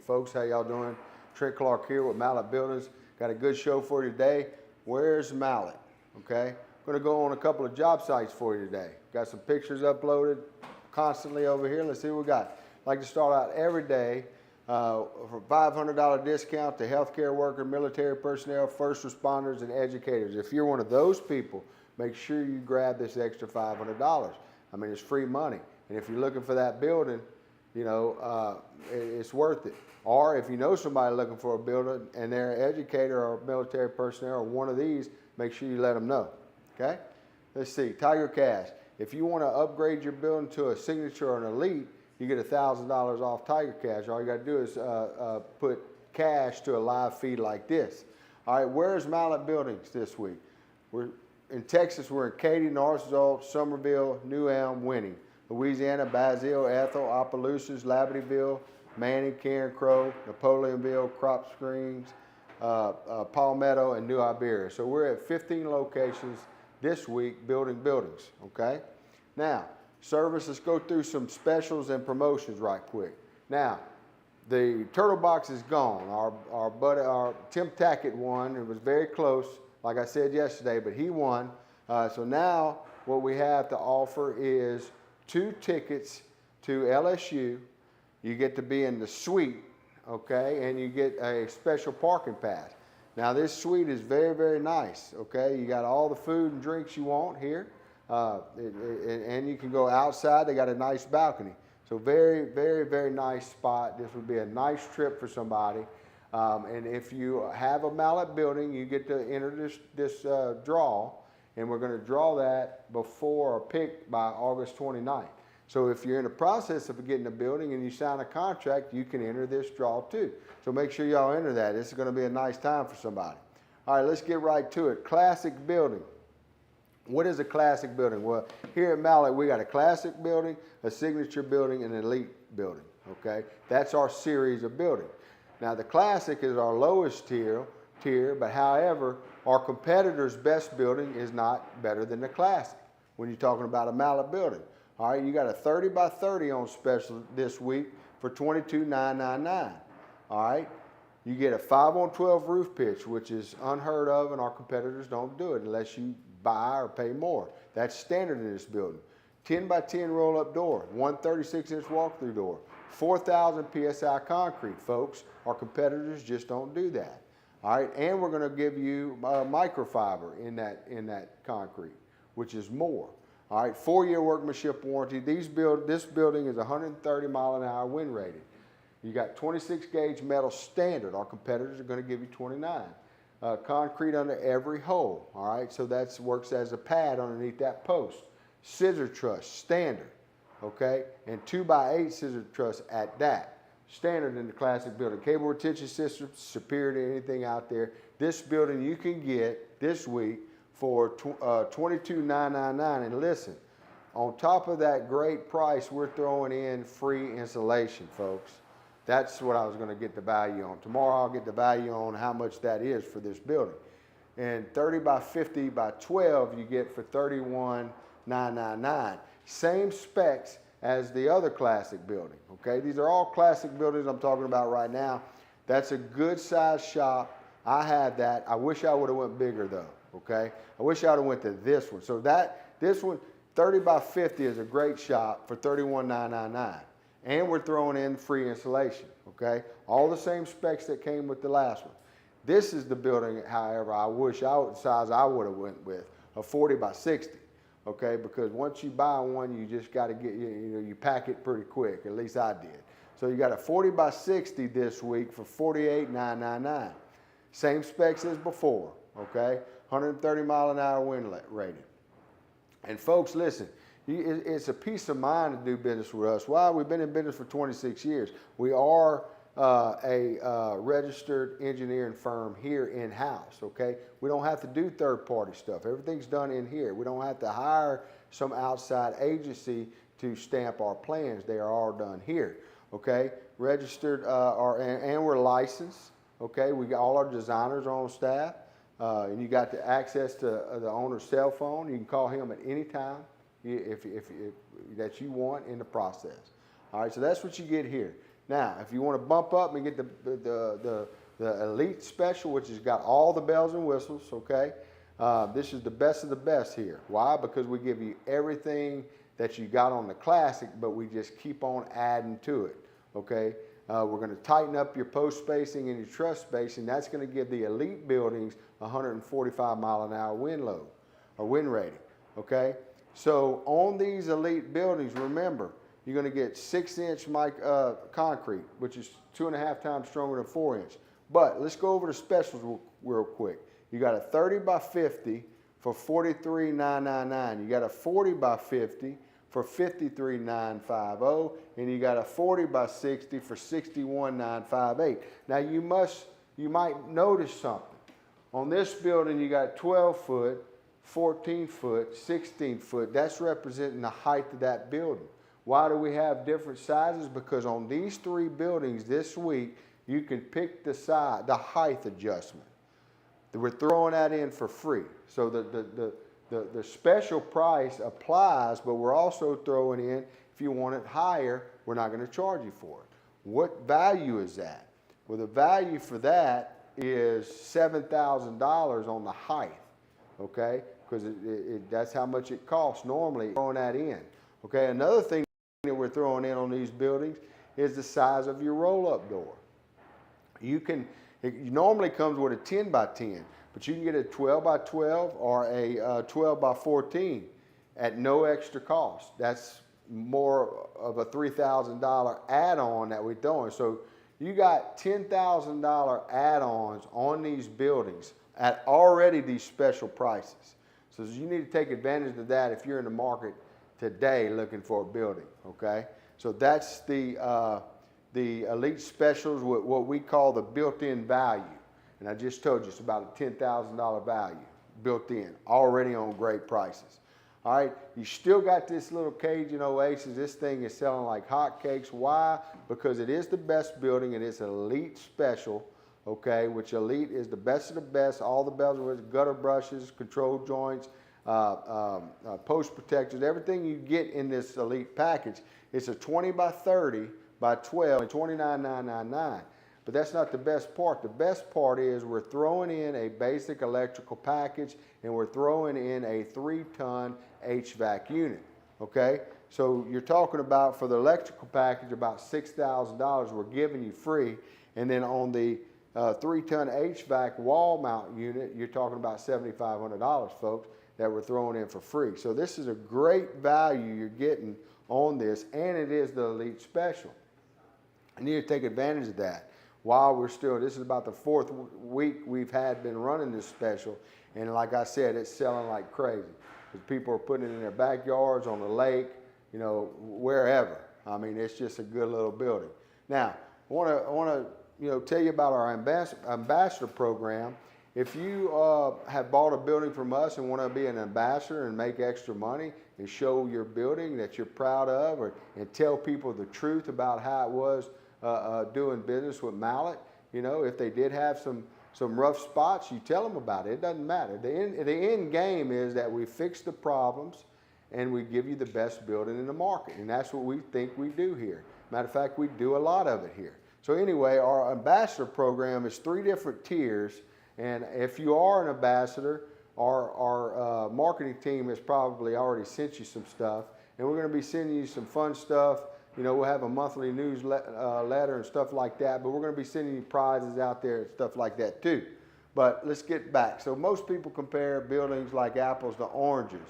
folks, how y'all doing? Trent Clark here with Mallett Buildings. Got a good show for you today. Where's Mallett? Okay, I'm gonna go on a couple of job sites for you today. Got some pictures uploaded constantly over here. Let's see what we got. I'd like to start out every day for $500 discount to healthcare worker, military personnel, first responders, and educators. If you're one of those people, make sure you grab this extra $500. I mean, it's free money. And if you're looking for that building, you know, it's worth it. Or if you know somebody looking for a building and they're an educator or military personnel or one of these, make sure you let them know, okay? Let's see, Tiger Cash. If you want to upgrade your building to a signature or an elite, you get $1,000 off Tiger Cash. All you got to do is put cash to a live feed like this. All right, where's Mallett Buildings this week? We're in Texas. We're in Katy, Northsalt, Summerville, New Elm, Winning. Louisiana, Basile, Ethel, Opelousas, Libertyville, Manning, Karen Crow, Napoleonville, Crop Springs, Palmetto, and New Iberia. So we're at 15 locations this week building buildings, okay? Now, service, let's go through some specials and promotions right quick. Now, the turtle box is gone. Our Tim Tackett won. It was very close, like I said yesterday, but he won. So now what we have to offer is 2 tickets to LSU. You get to be in the suite, okay, and you get a special parking pass. Now this suite is very, very nice, okay? You got all the food and drinks you want here, and you can go outside. They got a nice balcony. So very, very, very nice spot. This would be a nice trip for somebody. And if you have a Mallett building, you get to enter this draw, and we're going to draw that before a pick by August 29th. So if you're in the process of getting a building and you sign a contract, you can enter this draw too. So make sure y'all enter that. This is going to be a nice time for somebody. All right, let's get right to it. Classic building. What is a classic building? Well, here at Mallett, we got a classic building, a signature building, and an elite building, okay? That's our series of buildings. Now, the classic is our lowest tier, but however, our competitor's best building is not better than the classic when you're talking about a Mallett building. All right, you got a 30 by 30 on special this week for $22,999. All right, you get a 5-on-12 roof pitch, which is unheard of, and our competitors don't do it unless you buy or pay more. That's standard in this building. 10 by 10 roll-up door, 136-inch walk-through door, 4,000 PSI concrete, folks. Our competitors just don't do that. All right, and we're going to give you microfiber in that concrete, which is more. All right, 4-year workmanship warranty. This building is 130 mile an hour wind rated. You got 26 gauge metal standard. Our competitors are going to give you 29. Concrete under every hole. All right, so that works as a pad underneath that post. Scissor truss standard. Okay, and 2x8 scissor truss at that. Standard in the classic building. Cable retention system, superior to anything out there. This building you can get this week for $22,999. And listen, on top of that great price, we're throwing in free installation, folks. That's what I was going to get the value on. Tomorrow I'll get the value on how much that is for this building. And 30 by 50 by 12 you get for $31,999. Same specs as the other classic building, okay? These are all classic buildings I'm talking about right now. That's a good size shop. I had that. I wish I would have went bigger though, okay? I wish I would have went to this one. So this one, 30 by 50 is a great shop for $31,999. And we're throwing in free installation, okay? All the same specs that came with the last one. This is the building, however, size I would have went with, a 40 by 60, okay? Because once you buy one, you just got to get, you pack it pretty quick, at least I did. So you got a 40 by 60 this week for $48,999. Same specs as before, okay? 130 mile an hour wind rated. And folks, listen, it's a peace of mind to do business with us. Why? We've been in business for 26 years. We are a registered engineering firm here in-house, okay? We don't have to do third-party stuff. Everything's done in here. We don't have to hire some outside agency to stamp our plans. They are all done here, okay? Registered, and we're licensed, okay? All our designers are on staff, and you got the access to the owner's cell phone. You can call him at any time if that you want in the process. All right, so that's what you get here. Now, if you want to bump up and get the Elite Special, which has got all the bells and whistles, okay? This is the best of the best here. Why? Because we give you everything that you got on the Classic, but we just keep on adding to it, okay? We're going to tighten up your post spacing and your truss spacing. That's going to give the Elite buildings 145 mile an hour wind load or wind rating, okay? So on these Elite buildings, remember, you're going to get 6-inch concrete, which is 2.5 times stronger than 4-inch. But let's go over the specials real quick. You got a 30 by 50 for $43,999. You got a 40 by 50 for $53,950, and you got a 40 by 60 for $61,958. Now you might notice something. On this building, you got 12 foot, 14 foot, 16 foot. That's representing the height of that building. Why do we have different sizes? Because on these 3 buildings this week, you can pick the height adjustment. We're throwing that in for free. So the special price applies, but we're also throwing in, if you want it higher, we're not going to charge you for it. What value is that? Well, the value for that is $7,000 on the height, okay? Because that's how much it costs normally, throwing that in. Okay, another thing that we're throwing in on these buildings is the size of your roll-up door. It normally comes with a 10 by 10, but you can get a 12 by 12 or a 12 by 14 at no extra cost. That's more of a $3,000 add-on that we're doing. So you got $10,000 add-ons on these buildings at already these special prices. So you need to take advantage of that if you're in the market today looking for a building, okay? So that's the Elite Specials, what we call the built-in value. And I just told you it's about a $10,000 value built in, already on great prices. All right, you still got this little Cajun Oasis. This thing is selling like hotcakes. Why? Because it is the best building and it's an Elite Special, okay, which Elite is the best of the best, all the bells and whistles, gutter brushes, control joints, post protectors, everything you get in this Elite package. It's a 20 by 30 by 12 and $29,999. But that's not the best part. The best part is we're throwing in a basic electrical package and we're throwing in a 3-ton HVAC unit, okay? So you're talking about, for the electrical package, about $6,000 we're giving you free. And then on the 3-ton HVAC wall mount unit, you're talking about $7,500, folks, that we're throwing in for free. So this is a great value you're getting on this, and it is the Elite Special. You need to take advantage of that while we're still, this is about the 4th week we've been running this special, and like I said, it's selling like crazy. Because people are putting it in their backyards, on the lake, you know, wherever. I mean, it's just a good little building. Now, I want to tell you about our ambassador program. If you have bought a building from us and want to be an ambassador and make extra money and show your building that you're proud of, and tell people the truth about how it was doing business with Mallett, you know, if they did have some rough spots, you tell them about it. It doesn't matter. The end game is that we fix the problems and we give you the best building in the market. And that's what we think we do here. Matter of fact, we do a lot of it here. So anyway, our ambassador program is 3 different tiers. And if you are an ambassador, our marketing team has probably already sent you some stuff. And we're going to be sending you some fun stuff. You know, we'll have a monthly newsletter and stuff like that, but we're going to be sending you prizes out there and stuff like that too. But let's get back. So most people compare buildings like apples to oranges,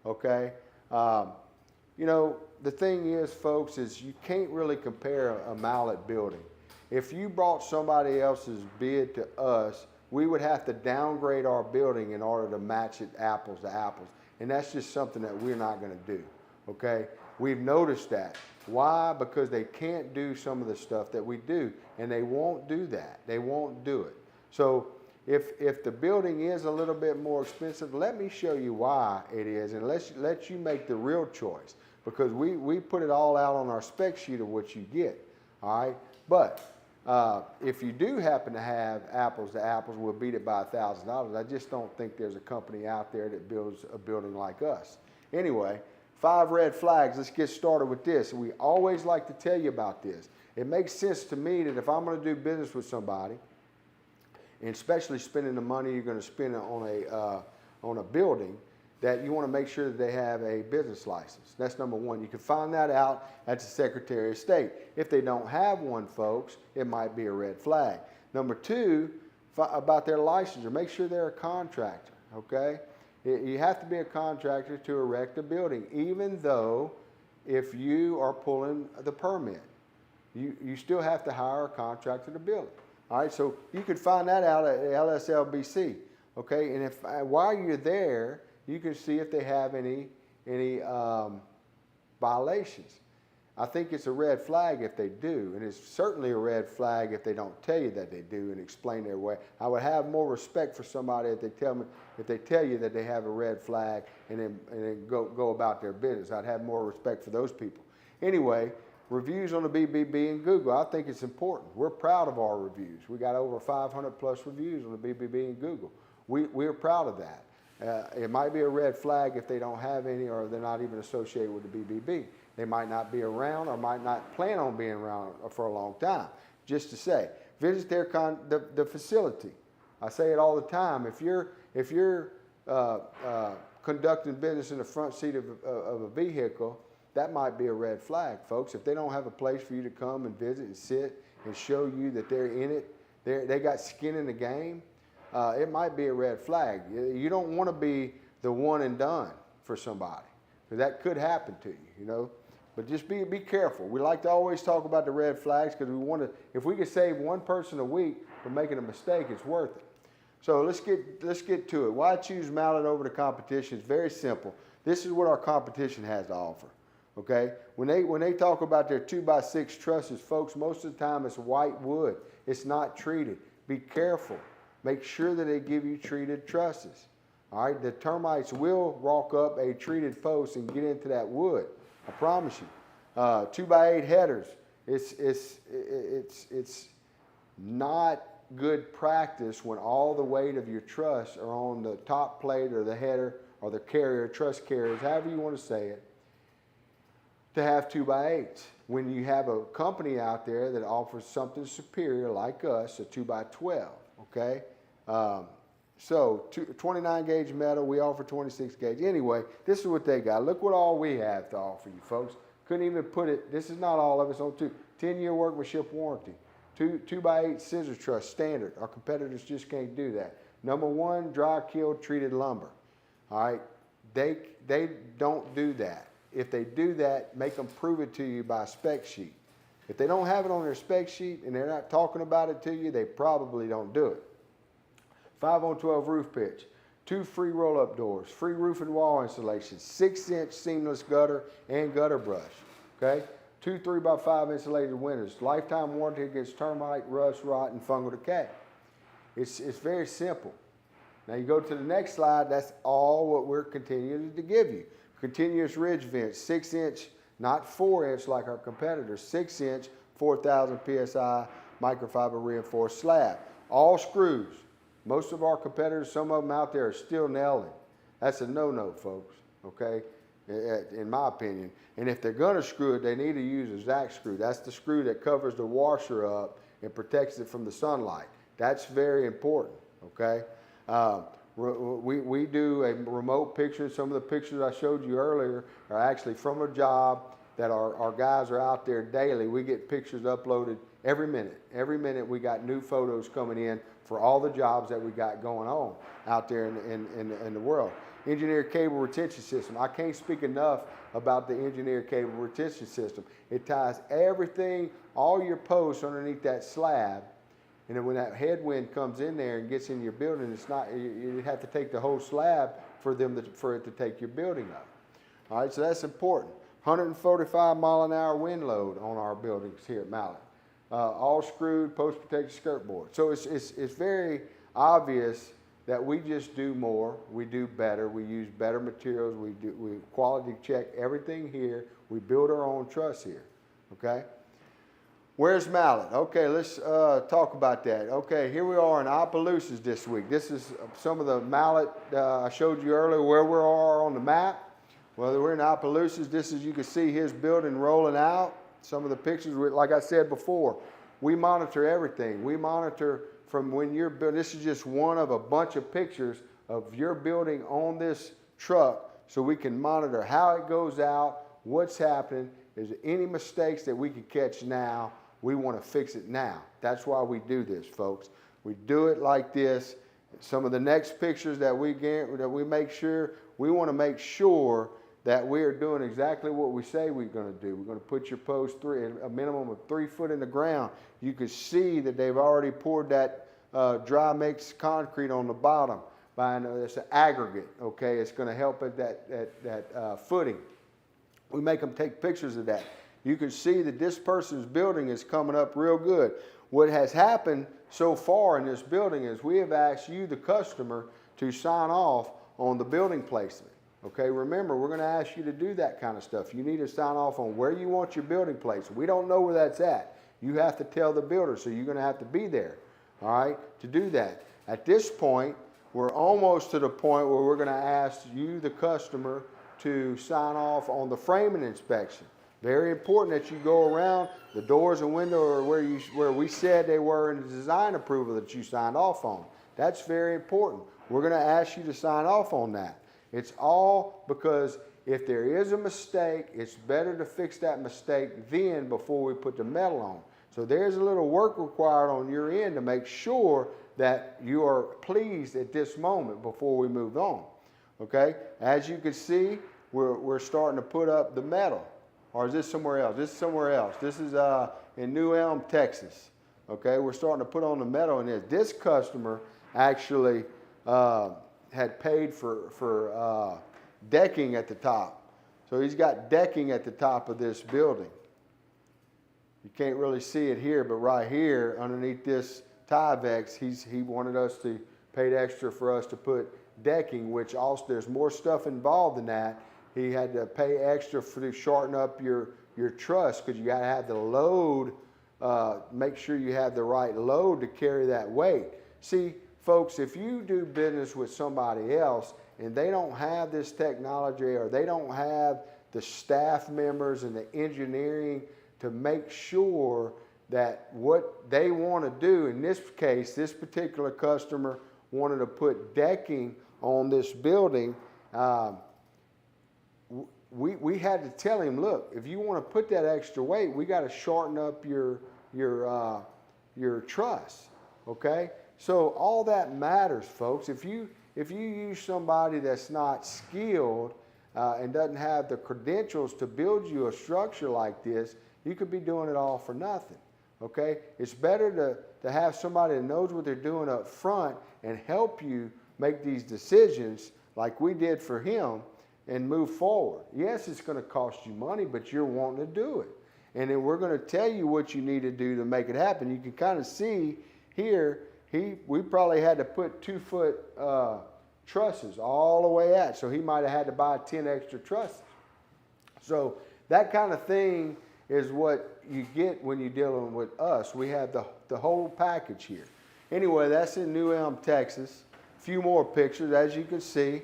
okay? You know, the thing is, folks, is you can't really compare a Mallett building. If you brought somebody else's bid to us, we would have to downgrade our building in order to match it apples to apples. And that's just something that we're not going to do, okay? We've noticed that. Why? Because they can't do some of the stuff that we do, and they won't do that. They won't do it. So if the building is a little bit more expensive, let me show you why it is, and let you make the real choice, because we put it all out on our spec sheet of what you get, all right? But if you do happen to have apples to apples, we'll beat it by $1,000. I just don't think there's a company out there that builds a building like us. Anyway, 5 red flags. Let's get started with this. We always like to tell you about this. It makes sense to me that if I'm going to do business with somebody, and especially spending the money you're going to spend on a building, that you want to make sure that they have a business license. That's number one. You can find that out at the Secretary of State. If they don't have one, folks, it might be a red flag. Number two, about their licensure, make sure they're a contractor, okay? You have to be a contractor to erect a building, even though if you are pulling the permit. You still have to hire a contractor to build it. All right, so you could find that out at LSLBC, okay? And if while you're there, you can see if they have any violations. I think it's a red flag if they do, and it's certainly a red flag if they don't tell you that they do and explain their way. I would have more respect for somebody if they tell you that they have a red flag and then go about their business. I'd have more respect for those people. Anyway, reviews on the BBB and Google. I think it's important. We're proud of our reviews. We got over 500 plus reviews on the BBB and Google. We're proud of that. It might be a red flag if they don't have any or they're not even associated with the BBB. They might not be around or might not plan on being around for a long time. Just to say, visit the facility. I say it all the time. If you're conducting business in the front seat of a vehicle, that might be a red flag, folks. If they don't have a place for you to come and visit and sit and show you that they're in it, they got skin in the game, it might be a red flag. You don't want to be the one and done for somebody, because that could happen to you, you know. But just be careful. We like to always talk about the red flags because we want to. If we could save one person a week from making a mistake, it's worth it. So let's get to it. Why choose Mallett over the competition? It's very simple. This is what our competition has to offer. Okay, when they talk about their 2x6 trusses, folks, most of the time it's white wood. It's not treated. Be careful. Make sure that they give you treated trusses. All right, the termites will walk up a treated post and get into that wood. I promise you. 2x8 headers. It's not good practice when all the weight of your truss are on the top plate or the header or the carrier, truss carriers, however you want to say it, to have 2x8s. When you have a company out there that offers something superior like us, a 2x12, okay? So 29 gauge metal, we offer 26 gauge. Anyway, this is what they got. Look what all we have to offer you, folks. Couldn't even put it, this is not all of it's on 10-year workmanship warranty. 2x8 scissor truss, standard. Our competitors just can't do that. Number one, dry kiln treated lumber. All right, they don't do that. If they do that, make them prove it to you by a spec sheet. If they don't have it on their spec sheet and they're not talking about it to you, they probably don't do it. 5-on-12 roof pitch, 2 free roll-up doors, free roof and wall installation, 6-inch seamless gutter and gutter brush, okay? 2 3x5 insulated windows, lifetime warranty against termite, rust, rot, and fungal decay. It's very simple. Now you go to the next slide, that's all what we're continuing to give you. Continuous ridge vents, 6-inch, not 4-inch like our competitors, 6-inch, 4,000 PSI microfiber reinforced slab. All screws. Most of our competitors, some of them out there are still nailing. That's a no-no, folks, okay, in my opinion. And if they're going to screw it, they need to use a Zac screw. That's the screw that covers the washer up and protects it from the sunlight. That's very important, okay? We do a remote picture. Some of the pictures I showed you earlier are actually from a job that our guys are out there daily. We get pictures uploaded every minute. Every minute we got new photos coming in for all the jobs that we got going on out there in the world. Engineered cable retention system. I can't speak enough about the engineered cable retention system. It ties everything, all your posts underneath that slab. And then when that headwind comes in there and gets in your building, it's not, you have to take the whole slab for it to take your building up. All right, so that's important. 145 mile an hour wind load on our buildings here at Mallett. All screwed, post protected skirt board. So it's very obvious that we just do more, we do better, we use better materials, we quality check everything here, we build our own truss here, okay? Where's Mallett? Okay, let's talk about that. Okay, here we are in Opelousas this week. This is some of the Mallett I showed you earlier where we are on the map. Well, we're in Opelousas. This is, you can see his building rolling out. Some of the pictures, like I said before, we monitor everything. We monitor from when you're building. This is just one of a bunch of pictures of your building on this truck, so we can monitor how it goes out, what's happening. Is there any mistakes that we can catch now? We want to fix it now. That's why we do this, folks. We do it like this. Some of the next pictures that we get, that we make sure, we want to make sure that we are doing exactly what we say we're going to do. We're going to put your post a minimum of 3 foot in the ground. You can see that they've already poured that dry mix concrete on the bottom. It's an aggregate, okay? It's going to help at that footing. We make them take pictures of that. You can see that this person's building is coming up real good. What has happened so far in this building is we have asked you, the customer, to sign off on the building placement. Okay, remember, we're going to ask you to do that kind of stuff. You need to sign off on where you want your building placed. We don't know where that's at. You have to tell the builder, so you're going to have to be there, all right, to do that. At this point, we're almost to the point where we're going to ask you, the customer, to sign off on the framing inspection. Very important that you go around. The doors and windows are where we said they were in the design approval that you signed off on. That's very important. We're going to ask you to sign off on that. It's all because if there is a mistake, it's better to fix that mistake then before we put the metal on. So there's a little work required on your end to make sure that you are pleased at this moment before we move on. Okay? As you can see, we're starting to put up the metal. Or is this somewhere else? This is somewhere else. This is in Louisiana, Texas. Okay? We're starting to put on the metal in this. This customer actually had paid for decking at the top. So he's got decking at the top of this building. You can't really see it here, but right here underneath this Tyvek, he wanted us to pay extra for us to put decking, which also there's more stuff involved in that. He had to pay extra to shorten up your truss, because you got to have the load, make sure you have the right load to carry that weight. See, folks, if you do business with somebody else and they don't have this technology, or they don't have the staff members and the engineering to make sure that what they want to do, in this case, this particular customer wanted to put decking on this building, we had to tell him, look, if you want to put that extra weight, we got to shorten up your truss, okay? So all that matters, folks. If you use somebody that's not skilled and doesn't have the credentials to build you a structure like this, you could be doing it all for nothing, okay? It's better to have somebody that knows what they're doing up front and help you make these decisions like we did for him and move forward. Yes, it's going to cost you money, but you're wanting to do it. And then we're going to tell you what you need to do to make it happen. You can kind of see here, we probably had to put 2 foot trusses all the way out. So he might have had to buy 10 extra trusses. So that kind of thing is what you get when you're dealing with us. We have the whole package here. Anyway, that's in Louisiana, Texas. A few more pictures, as you can see.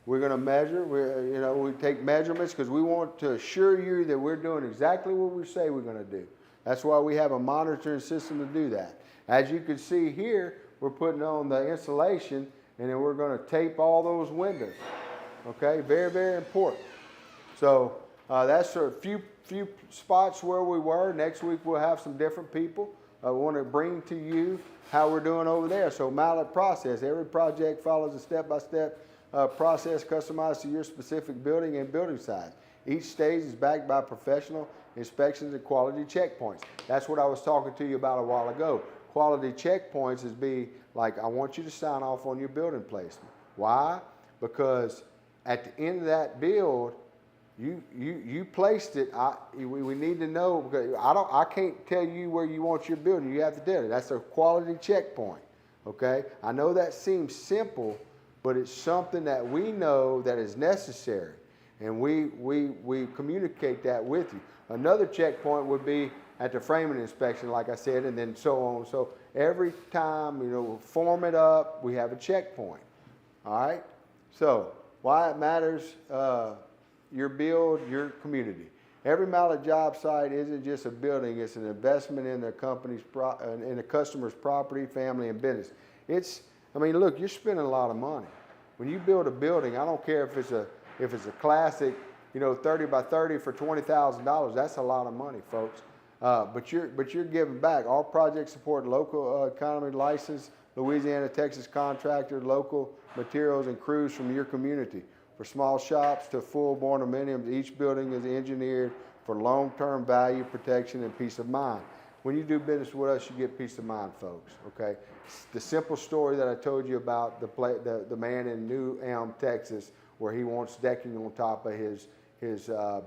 We're going to measure. We take measurements because we want to assure you that we're doing exactly what we say we're going to do. That's why we have a monitoring system to do that. As you can see here, we're putting on the insulation, and then we're going to tape all those windows. Okay, very, very important. So that's a few spots where we were. Next week we'll have some different people. I want to bring to you how we're doing over there. So Mallett process. Every project follows a step-by-step process customized to your specific building and building size. Each stage is backed by professional inspections and quality checkpoints. That's what I was talking to you about a while ago. Quality checkpoints is like, I want you to sign off on your building placement. Why? Because at the end of that build, you placed it. We need to know, because I can't tell you where you want your building. You have to do it. That's a quality checkpoint. Okay? I know that seems simple, but it's something that we know that is necessary, and we communicate that with you. Another checkpoint would be at the framing inspection, like I said, and then so on. So every time, we form it up, we have a checkpoint. All right? So why it matters, your build, your community. Every Mallett job site isn't just a building, it's an investment in the in the customer's property, family, and business. I mean, look, you're spending a lot of money. When you build a building, I don't care if it's a classic, 30 by 30 for $20,000, that's a lot of money, folks. But you're giving back. All projects support local economy license, Louisiana Texas contractor, local materials and crews from your community. For small shops to full barndominiums, each building is engineered for long-term value, protection, and peace of mind. When you do business with us, you get peace of mind, folks, okay? The simple story that I told you about the man in New Elm, Texas, where he wants decking on top of his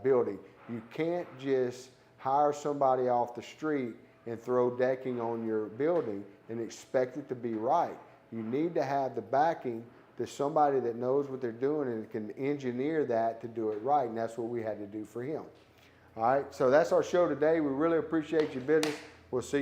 building. You can't just hire somebody off the street and throw decking on your building and expect it to be right. You need to have the backing to somebody that knows what they're doing and can engineer that to do it right, and that's what we had to do for him. All right, so that's our show today. We really appreciate your business. We'll see you.